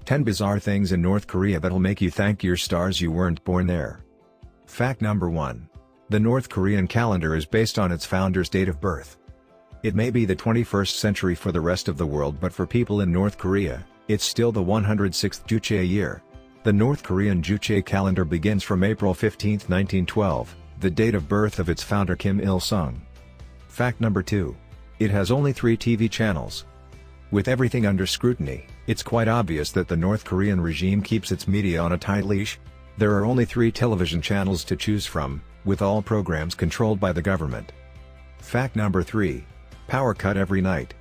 10 bizarre things in North Korea that'll make you thank your stars you weren't born there. Fact number 1. The North Korean calendar is based on its founder's date of birth. It may be the 21st century for the rest of the world, but for people in North Korea, it's still the 106th Juche year. The North Korean Juche calendar begins from April 15, 1912, the date of birth of its founder Kim Il-sung. Fact number 2. It has only 3 TV channels. With everything under scrutiny, it's quite obvious that the North Korean regime keeps its media on a tight leash. There are only 3 television channels to choose from, with all programs controlled by the government. Fact number 3. Power cut every night.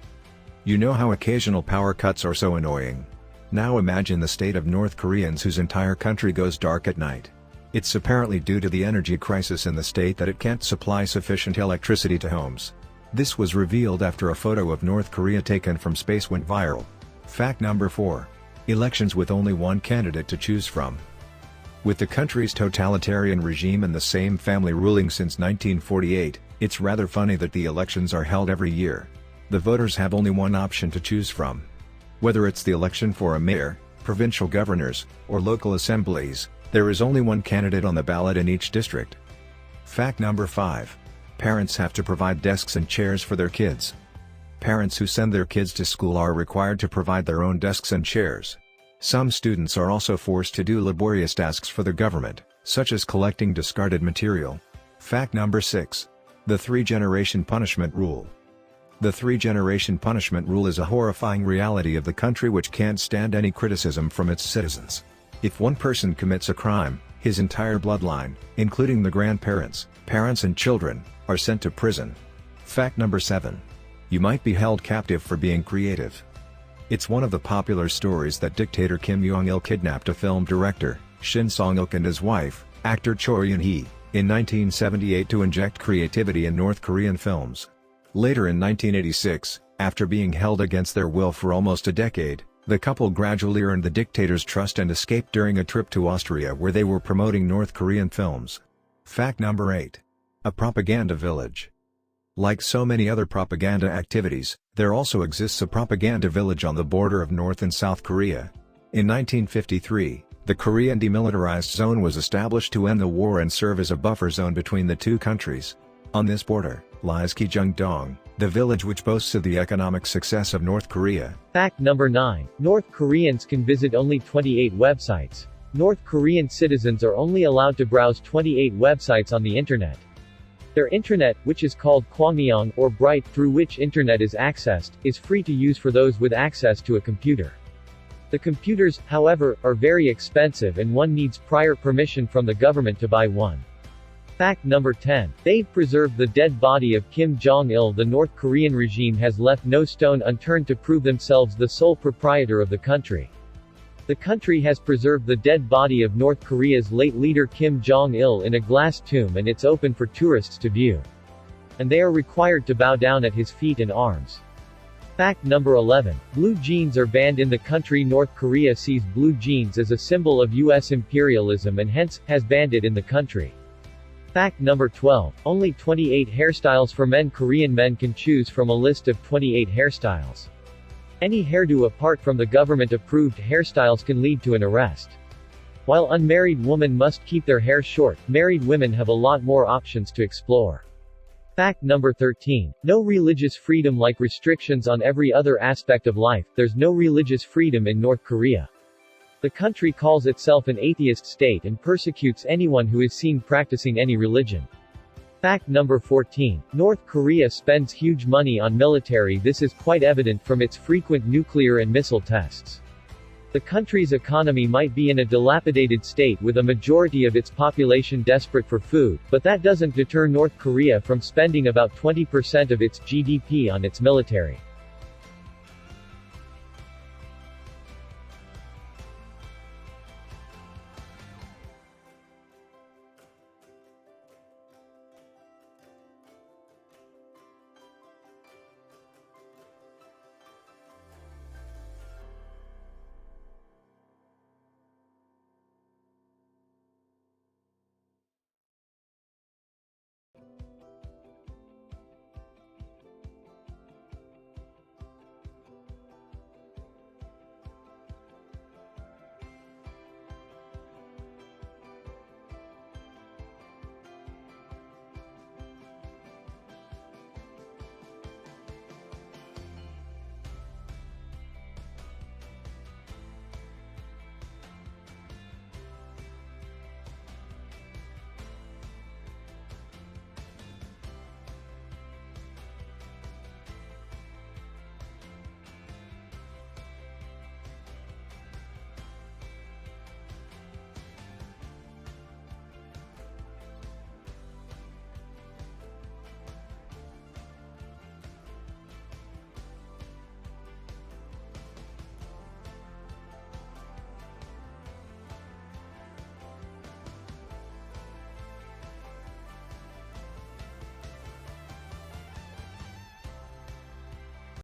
You know how occasional power cuts are so annoying. Now imagine the state of North Koreans whose entire country goes dark at night. It's apparently due to the energy crisis in the state that it can't supply sufficient electricity to homes. This was revealed after a photo of North Korea taken from space went viral. Fact number 4. Elections with only one candidate to choose from. With the country's totalitarian regime and the same family ruling since 1948, it's rather funny that the elections are held every year. The voters have only one option to choose from. Whether it's the election for a mayor, provincial governors, or local assemblies, there is only one candidate on the ballot in each district. Fact number 5. Parents have to provide desks and chairs for their kids. Parents who send their kids to school are required to provide their own desks and chairs. Some students are also forced to do laborious tasks for the government, such as collecting discarded material. Fact number 6. The 3-generation punishment rule. The 3-generation punishment rule is a horrifying reality of the country which can't stand any criticism from its citizens. If one person commits a crime, his entire bloodline, including the grandparents, parents and children, are sent to prison. Fact number 7. You might be held captive for being creative. It's one of the popular stories that dictator Kim Jong-il kidnapped a film director, Shin Song-ilk, and his wife, actor Choi Eun-hee, in 1978 to inject creativity in North Korean films. Later in 1986, after being held against their will for almost a decade, the couple gradually earned the dictator's trust and escaped during a trip to Austria where they were promoting North Korean films. Fact number 8. A propaganda village. Like so many other propaganda activities, there also exists a propaganda village on the border of North and South Korea. In 1953, the Korean Demilitarized Zone was established to end the war and serve as a buffer zone between the two countries. On this border lies Kijung-dong, the village which boasts of the economic success of North Korea. Fact number 9. North Koreans can visit only 28 websites. North Korean citizens are only allowed to browse 28 websites on the internet. Their intranet, which is called Kwangmyong, or Bright, through which internet is accessed, is free to use for those with access to a computer. The computers, however, are very expensive and one needs prior permission from the government to buy one. Fact number 10. They've preserved the dead body of Kim Jong-il. The North Korean regime has left no stone unturned to prove themselves the sole proprietor of the country. The country has preserved the dead body of North Korea's late leader Kim Jong-il in a glass tomb, and it's open for tourists to view. And they are required to bow down at his feet and arms. Fact number 11. Blue jeans are banned in the country. North Korea sees blue jeans as a symbol of U.S. imperialism and hence, has banned it in the country. Fact number 12. Only 28 hairstyles for men. Korean men can choose from a list of 28 hairstyles. Any hairdo apart from the government-approved hairstyles can lead to an arrest. While unmarried women must keep their hair short, married women have a lot more options to explore. Fact number 13. No religious freedom. Like restrictions on every other aspect of life, there's no religious freedom in North Korea. The country calls itself an atheist state and persecutes anyone who is seen practicing any religion. Fact number 14. North Korea spends huge money on military. This is quite evident from its frequent nuclear and missile tests. The country's economy might be in a dilapidated state with a majority of its population desperate for food, but that doesn't deter North Korea from spending about 20% of its GDP on its military.